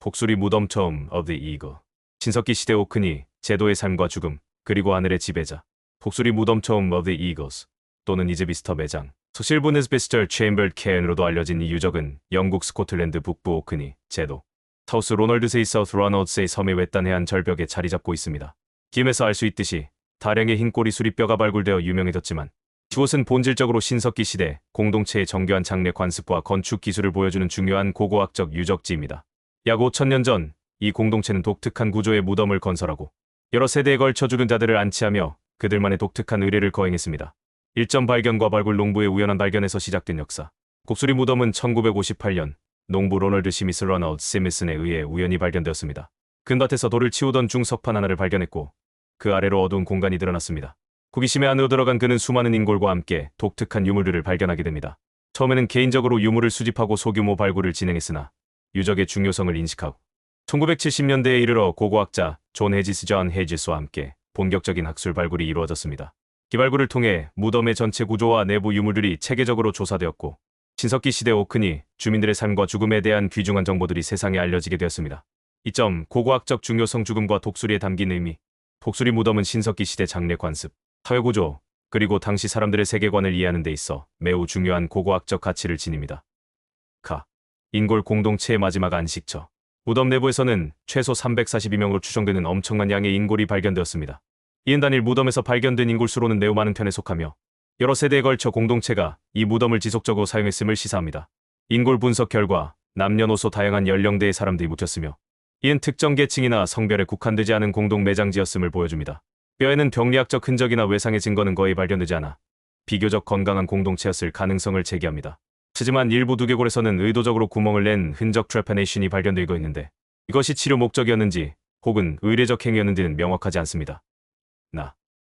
복수리 무덤 처음 of the Eagle. 신석기 시대 오크니, 제도의 삶과 죽음, 그리고 하늘의 지배자. 복수리 무덤 처음 of the Eagles 또는 이즈비스터 매장. 소실본 에스베스터 체인버드 케언으로도 알려진 이 유적은 영국 스코틀랜드 북부 오크니, 제도 사우스 로널드세이 사우스 러너드세이 섬의 외딴 해안 절벽에 자리 잡고 있습니다. 김에서 알 수 있듯이 다량의 흰꼬리 수리뼈가 발굴되어 유명해졌지만 이곳은 본질적으로 신석기 시대 공동체의 정교한 장례 관습과 건축 기술을 보여주는 중요한 고고학적 유적지입니다. 약 5,000년 전 이 공동체는 독특한 구조의 무덤을 건설하고 여러 세대에 걸쳐 죽은 자들을 안치하며 그들만의 독특한 의례를 거행했습니다. 일점 발견과 발굴 농부의 우연한 발견에서 시작된 역사. 곡수리 무덤은 1958년 농부 로널드 시미스 러너드 시미슨에 의해 우연히 발견되었습니다. 근밭에서 돌을 치우던 중 석판 하나를 발견했고 그 아래로 어두운 공간이 드러났습니다. 호기심에 안으로 들어간 그는 수많은 인골과 함께 독특한 유물들을 발견하게 됩니다. 처음에는 개인적으로 유물을 수집하고 소규모 발굴을 진행했으나 유적의 중요성을 인식하고 1970년대에 이르러 고고학자 존 헤지스와 함께 본격적인 학술 발굴이 이루어졌습니다. 이 발굴을 통해 무덤의 전체 구조와 내부 유물들이 체계적으로 조사되었고 신석기 시대 오크니 주민들의 삶과 죽음에 대한 귀중한 정보들이 세상에 알려지게 되었습니다. 이점 고고학적 중요성 죽음과 독수리에 담긴 의미. 독수리 무덤은 신석기 시대 장례 관습, 사회구조, 그리고 당시 사람들의 세계관을 이해하는 데 있어 매우 중요한 고고학적 가치를 지닙니다. 인골 공동체의 마지막 안식처. 무덤 내부에서는 최소 342명으로 추정되는 엄청난 양의 인골이 발견되었습니다. 이은 단일 무덤에서 발견된 인골 수로는 매우 많은 편에 속하며 여러 세대에 걸쳐 공동체가 이 무덤을 지속적으로 사용했음을 시사합니다. 인골 분석 결과 남녀노소 다양한 연령대의 사람들이 묻혔으며 이는 특정 계층이나 성별에 국한되지 않은 공동 매장지였음을 보여줍니다. 뼈에는 병리학적 흔적이나 외상의 증거는 거의 발견되지 않아 비교적 건강한 공동체였을 가능성을 제기합니다. 하지만 일부 두개골에서는 의도적으로 구멍을 낸 흔적 트레파네이션이 발견되고 있는데 이것이 치료 목적이었는지 혹은 의례적 행위였는지는 명확하지 않습니다.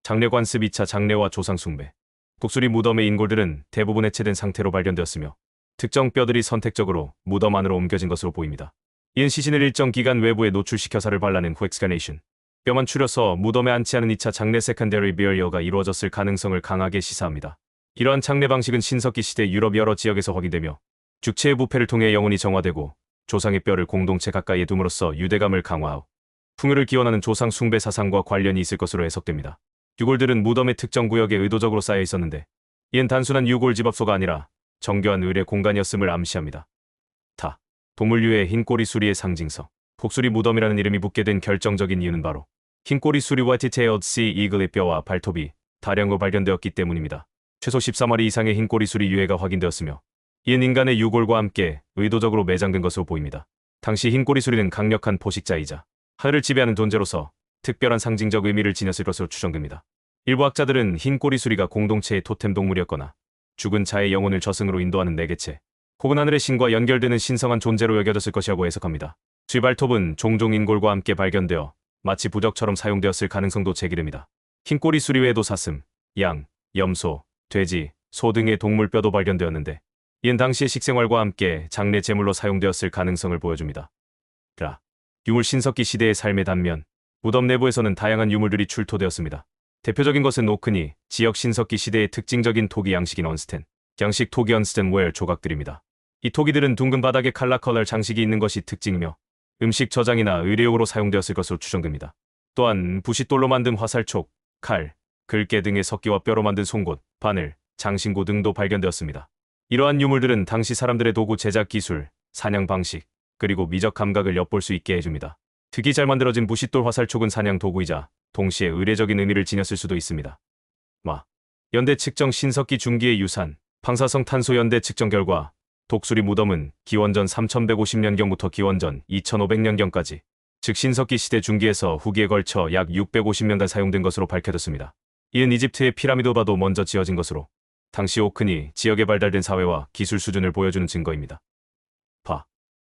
장례 관습 2차 장례와 조상 숭배. 독수리 무덤의 인골들은 대부분 해체된 상태로 발견되었으며 특정 뼈들이 선택적으로 무덤 안으로 옮겨진 것으로 보입니다. 이는 시신을 일정 기간 외부에 노출시켜 살을 발라낸 엑스카네이션, 뼈만 추려서 무덤에 안치하는 2차 장례 세컨더리 비어리어가 이루어졌을 가능성을 강하게 시사합니다. 이러한 장례 방식은 신석기 시대 유럽 여러 지역에서 확인되며 죽체의 부패를 통해 영혼이 정화되고 조상의 뼈를 공동체 가까이에 둠으로써 유대감을 강화하고 풍요를 기원하는 조상 숭배 사상과 관련이 있을 것으로 해석됩니다. 유골들은 무덤의 특정 구역에 의도적으로 쌓여 있었는데 이는 단순한 유골 집합소가 아니라 정교한 의례 공간이었음을 암시합니다. 동물류의 흰꼬리 수리의 상징성. 복수리 무덤이라는 이름이 붙게 된 결정적인 이유는 바로 흰꼬리 수리 화이트테일드 씨 이글의 뼈와 발톱이 다량으로 발견되었기 때문입니다. 최소 14마리 이상의 흰꼬리 수리 유해가 확인되었으며 이는 인간의 유골과 함께 의도적으로 매장된 것으로 보입니다. 당시 흰꼬리 수리는 강력한 포식자이자 하늘을 지배하는 존재로서 특별한 상징적 의미를 지녔을 것으로 추정됩니다. 일부 학자들은 흰꼬리 수리가 공동체의 토템 동물이었거나 죽은 자의 영혼을 저승으로 인도하는 매개체 혹은 하늘의 신과 연결되는 신성한 존재로 여겨졌을 것이라고 해석합니다. 쥐발톱은 종종 인골과 함께 발견되어 마치 부적처럼 사용되었을 가능성도 제기됩니다. 흰꼬리 수리 외에도 사슴, 양, 염소, 돼지, 소 등의 동물뼈도 발견되었는데 이는 당시의 식생활과 함께 장례 제물로 사용되었을 가능성을 보여줍니다. 유물 신석기 시대의 삶의 단면. 무덤 내부에서는 다양한 유물들이 출토되었습니다. 대표적인 것은 오크니 지역 신석기 시대의 특징적인 토기 양식인 언스텐, 양식 토기 언스텐 웰 조각들입니다. 이 토기들은 둥근 바닥에 칼라컬러 장식이 있는 것이 특징이며 음식 저장이나 의료용으로 사용되었을 것으로 추정됩니다. 또한 부싯돌로 만든 화살촉, 칼, 글개 등의 석기와 뼈로 만든 송곳, 바늘, 장신구 등도 발견되었습니다. 이러한 유물들은 당시 사람들의 도구 제작 기술, 사냥 방식, 그리고 미적 감각을 엿볼 수 있게 해줍니다. 특히 잘 만들어진 부싯돌 화살촉은 사냥 도구이자 동시에 의례적인 의미를 지녔을 수도 있습니다. 연대 측정 신석기 중기의 유산, 방사성 탄소 연대 측정 결과 독수리 무덤은 기원전 3150년경부터 기원전 2500년경까지 즉 신석기 시대 중기에서 후기에 걸쳐 약 650년간 사용된 것으로 밝혀졌습니다. 이는 이집트의 피라미드보다도 먼저 지어진 것으로 당시 오크니 지역에 발달된 사회와 기술 수준을 보여주는 증거입니다.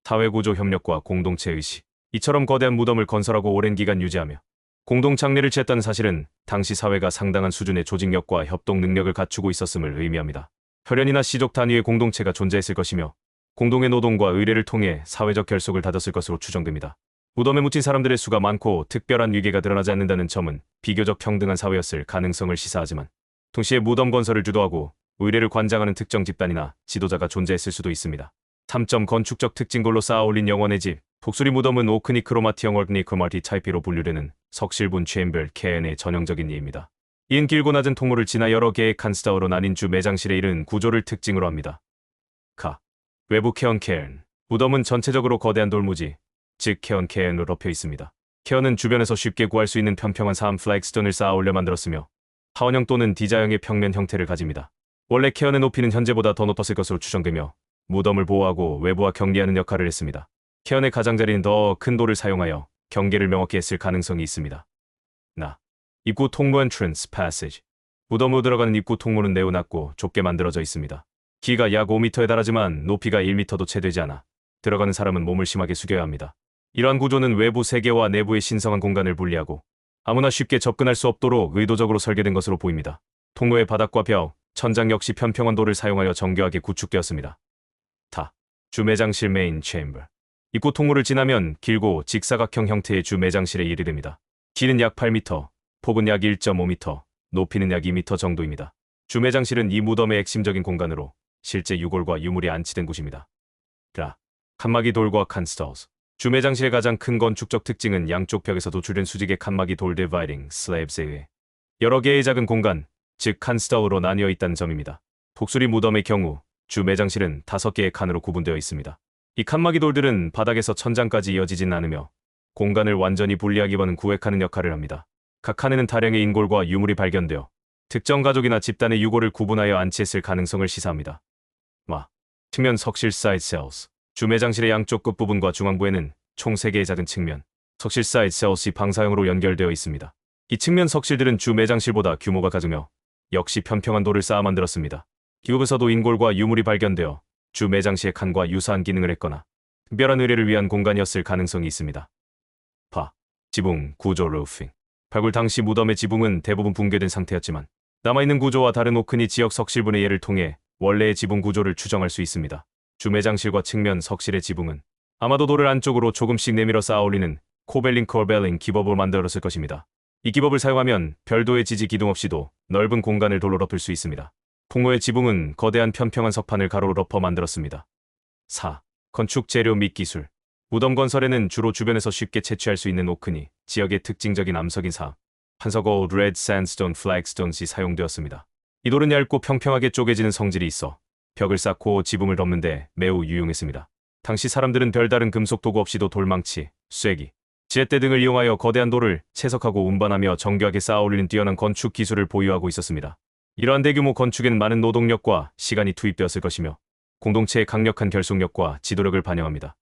사회구조 협력과 공동체 의식. 이처럼 거대한 무덤을 건설하고 오랜 기간 유지하며 공동 장례를 취했다는 사실은 당시 사회가 상당한 수준의 조직력과 협동 능력을 갖추고 있었음을 의미합니다. 혈연이나 씨족 단위의 공동체가 존재했을 것이며 공동의 노동과 의례를 통해 사회적 결속을 다졌을 것으로 추정됩니다. 무덤에 묻힌 사람들의 수가 많고 특별한 위계가 드러나지 않는다는 점은 비교적 평등한 사회였을 가능성을 시사하지만 동시에 무덤 건설을 주도하고 의례를 관장하는 특정 집단이나 지도자가 존재했을 수도 있습니다. 3점 건축적 특징골로 쌓아 올린 영원의 집. 독수리 무덤은 오크니 크로마티형 얼그니 크로마티 타이피로 분류되는 석실분 체인벨 케엔의 전형적인 예입니다. 이은 길고 낮은 통로를 지나 여러 개의 칸스타워로 나뉜 주 매장실에 이르는 구조를 특징으로 합니다. 외부 케언 케엔. 무덤은 전체적으로 거대한 돌무지, 즉 케언 케엔으로 덮여 있습니다. 케언은 주변에서 쉽게 구할 수 있는 편평한 사암 플렉스톤을 쌓아 올려 만들었으며 타원형 또는 D자형의 평면 형태를 가집니다. 원래 케언의 높이는 현재보다 더 높았을 것으로 추정되며 무덤을 보호하고 외부와 경계하는 역할을 했습니다. 케언의 가장자리는 더 큰 돌을 사용하여 경계를 명확히 했을 가능성이 있습니다. 입구 통로 엔트런스 패시지. 무덤으로 들어가는 입구 통로는 매우 낮고 좁게 만들어져 있습니다. 길이가 약 5m에 달하지만 높이가 1m도 채 되지 않아 들어가는 사람은 몸을 심하게 숙여야 합니다. 이러한 구조는 외부 세계와 내부의 신성한 공간을 분리하고 아무나 쉽게 접근할 수 없도록 의도적으로 설계된 것으로 보입니다. 통로의 바닥과 벽, 천장 역시 편평한 돌을 사용하여 정교하게 구축되었습니다. 주 매장실 메인 체인버. 입구 통로를 지나면 길고 직사각형 형태의 주 매장실에 이르됩니다. 길은 약 8m, 폭은 약 1.5m, 높이는 약 2m 정도입니다. 주 매장실은 이 무덤의 핵심적인 공간으로 실제 유골과 유물이 안치된 곳입니다. 칸막이 돌과 칸스타워스. 주 매장실의 가장 큰 건축적 특징은 양쪽 벽에서 도출된 수직의 칸막이 돌 디바이딩 슬랩스에 의해 여러 개의 작은 공간, 즉 칸스타워로 나뉘어 있다는 점입니다. 독수리 무덤의 경우 주 매장실은 5개의 칸으로 구분되어 있습니다. 이 칸막이 돌들은 바닥에서 천장까지 이어지진 않으며 공간을 완전히 분리하기보다는 구획하는 역할을 합니다. 각 칸에는 다량의 인골과 유물이 발견되어 특정 가족이나 집단의 유골을 구분하여 안치했을 가능성을 시사합니다. 측면 석실 사이드 셀스. 주 매장실의 양쪽 끝부분과 중앙부에는 총 3개의 작은 측면, 석실 사이드 셀스이 방사형으로 연결되어 있습니다. 이 측면 석실들은 주 매장실보다 규모가 작으며 역시 편평한 돌을 쌓아 만들었습니다. 기업에서도 인골과 유물이 발견되어 주 매장실의 칸과 유사한 기능을 했거나 특별한 의뢰를 위한 공간이었을 가능성이 있습니다. 지붕, 구조 루핑. 발굴 당시 무덤의 지붕은 대부분 붕괴된 상태였지만 남아있는 구조와 다른 오크니 지역 석실분의 예를 통해 원래의 지붕 구조를 추정할 수 있습니다. 주 매장실과 측면 석실의 지붕은 아마도 돌을 안쪽으로 조금씩 내밀어 쌓아 올리는 코벨링 콜벨링 기법을 만들었을 것입니다. 이 기법을 사용하면 별도의 지지 기둥 없이도 넓은 공간을 돌로 덮을 수 있습니다. 통로의 지붕은 거대한 편평한 석판을 가로로 덮어 만들었습니다. 건축 재료 및 기술. 무덤 건설에는 주로 주변에서 쉽게 채취할 수 있는 오크니 지역의 특징적인 암석인 판석고 레드 샌드스톤 플렉스톤이 사용되었습니다. 이 돌은 얇고 평평하게 쪼개지는 성질이 있어 벽을 쌓고 지붕을 덮는 데 매우 유용했습니다. 당시 사람들은 별다른 금속 도구 없이도 돌망치, 쐐기, 지렛대 등을 이용하여 거대한 돌을 채석하고 운반하며 정교하게 쌓아 올리는 뛰어난 건축 기술을 보유하고 있었습니다. 이러한 대규모 건축에는 많은 노동력과 시간이 투입되었을 것이며 공동체의 강력한 결속력과 지도력을 반영합니다.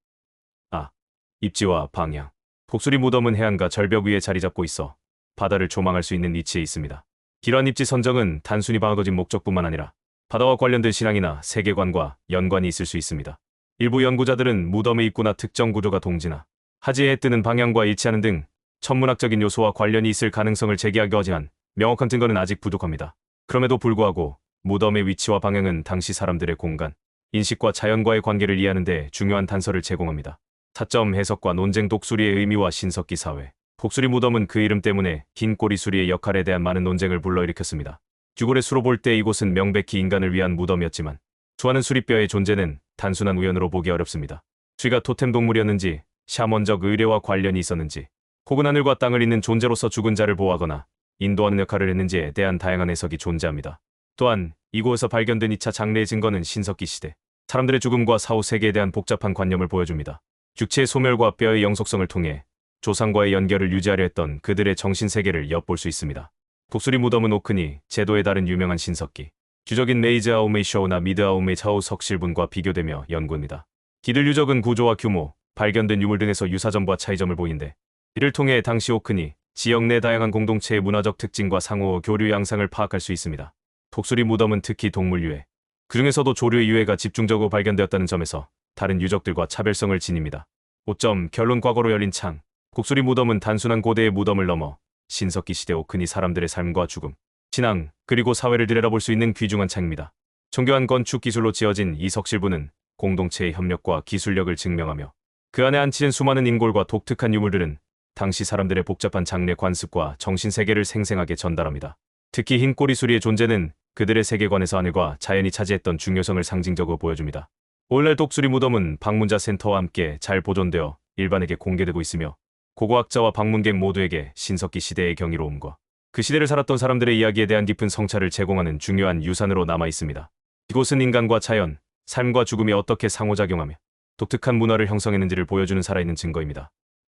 입지와 방향. 독수리 무덤은 해안가 절벽 위에 자리 잡고 있어 바다를 조망할 수 있는 위치에 있습니다. 이러한 입지 선정은 단순히 방어적인 목적뿐만 아니라 바다와 관련된 신앙이나 세계관과 연관이 있을 수 있습니다. 일부 연구자들은 무덤의 입구나 특정 구조가 동지나 하지에 뜨는 방향과 일치하는 등 천문학적인 요소와 관련이 있을 가능성을 제기하기도 하지만 명확한 증거는 아직 부족합니다. 그럼에도 불구하고 무덤의 위치와 방향은 당시 사람들의 공간, 인식과 자연과의 관계를 이해하는 데 중요한 단서를 제공합니다. 타점 해석과 논쟁. 독수리의 의미와 신석기 사회. 독수리 무덤은 그 이름 때문에 긴 꼬리 수리의 역할에 대한 많은 논쟁을 불러일으켰습니다. 규골의 수로 볼 때 이곳은 명백히 인간을 위한 무덤이었지만 수많은 수리뼈의 존재는 단순한 우연으로 보기 어렵습니다. 수리가 토템 동물이었는지, 샤먼적 의뢰와 관련이 있었는지, 혹은 하늘과 땅을 잇는 존재로서 죽은 자를 보호하거나 인도하는 역할을 했는지에 대한 다양한 해석이 존재합니다. 또한 이곳에서 발견된 2차 장례의 증거는 신석기 시대 사람들의 죽음과 사후 세계에 대한 복잡한 관념을 보여줍니다. 육체의 소멸과 뼈의 영속성을 통해 조상과의 연결을 유지하려 했던 그들의 정신세계를 엿볼 수 있습니다. 독수리 무덤은 오크니 제도에 따른 유명한 신석기 주적인 메이즈 아우메이 셔우나 미드 아우메이 차우 석실분과 비교되며 연구입니다. 기들 유적은 구조와 규모, 발견된 유물 등에서 유사점과 차이점을 보이는데 이를 통해 당시 오크니 지역 내 다양한 공동체의 문화적 특징과 상호 교류 양상을 파악할 수 있습니다. 독수리 무덤은 특히 동물 유해, 그 중에서도 조류의 유해가 집중적으로 발견되었다는 점에서 다른 유적들과 차별성을 지닙니다. 5점 결론. 과거로 열린 창. 독수리 무덤은 단순한 고대의 무덤을 넘어 신석기 시대 오크니 사람들의 삶과 죽음, 신앙, 그리고 사회를 들여다볼 수 있는 귀중한 창입니다. 정교한 건축 기술로 지어진 이 석실부는 공동체의 협력과 기술력을 증명하며 그 안에 안치된 수많은 인골과 독특한 유물들은 당시 사람들의 복잡한 장래 관습과 정신세계를 생생하게 전달합니다. 특히 흰 꼬리 수리의 존재는 그들의 세계관에서 하늘과 자연이 차지했던 중요성을 상징적으로 보여줍니다. 오늘날 독수리 무덤은 방문자 센터와 함께 잘 보존되어 일반에게 공개되고 있으며 고고학자와 방문객 모두에게 신석기 시대의 경이로움과 그 시대를 살았던 사람들의 이야기에 대한 깊은 성찰을 제공하는 중요한 유산으로 남아 있습니다. 이곳은 인간과 자연, 삶과 죽음이 어떻게 상호작용하며 독특한 문화를 형성했는지를 보여주는 살아있는 증거입니다.